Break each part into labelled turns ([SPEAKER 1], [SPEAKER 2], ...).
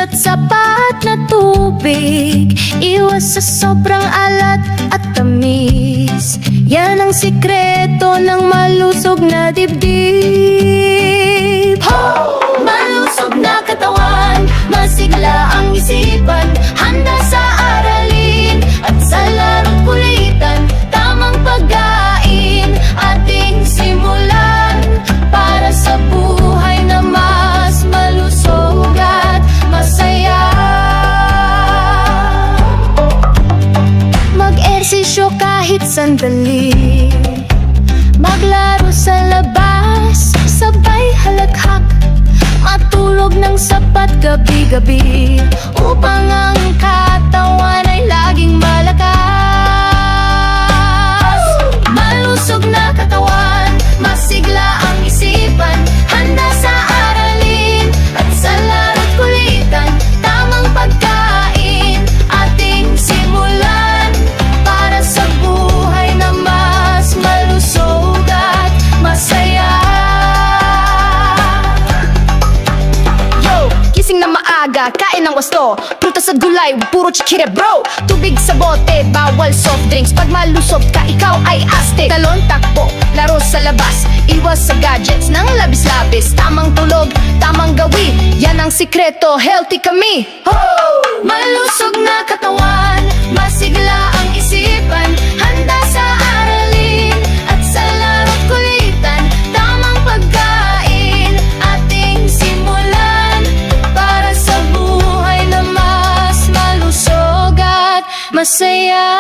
[SPEAKER 1] at sapat na tubig. Iwas sa sobrang alat at tamis. Yan ang sikreto ng malusog na dibdib. Malusog na katawan, masigla ang isipan, handa sa aralin at sa laro't kulitan. Tamang pagkain ating simulan para sa buhay na mas malusog at masaya. Mag-ehersisyo kahit sandali, maglaro sa labas, sabay halakhak, matulog ng sapat gabi-gabi, upang ang katawan ay laging malakas. Malusog na katawan, masigla ang isipan, handa sa aralin at sa laro't kulitan. Tamang pagkain ating simulan para sa buhay na mas malusog at masaya. Gising na maaga, kain ng wasto, prutas at gulay, puro chikire bro. Tubig sa bote, bawal soft drinks. Pag malusog ka, ikaw ay astig. Talon, takbo, laro sa labas, iwas sa gadgets ng labis-labis. Tamang tulog, tamang gawin, yan ang sikreto, healthy kami. Malusog na katawan, masigla ang isipan, handa sa aralin at sa laro't kulitan. Tamang pagkain ating simulan para sa buhay na mas malusog at masaya.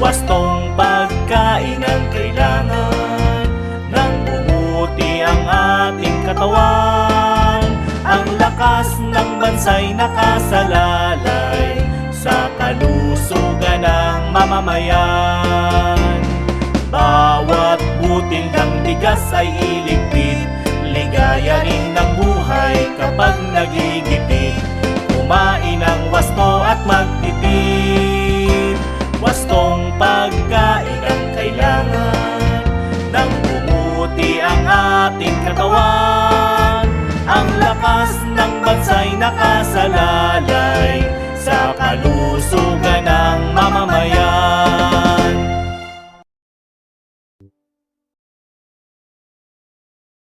[SPEAKER 2] Wastong pagkain ang kailangan nang bumuti ang ating katawan. Ang lakas ng bansa'y nakasalalay sa kalusugan ng mamamayan. Bawat butil ng bigas ay iligpit, ligaya rin ng buhay kapag nagigipit. Kumain ng wasto at magtipid. Wastong pagkain ang kailangan nang bumuti ang ating katawan. Ang lakas ng bansa'y nakasalalay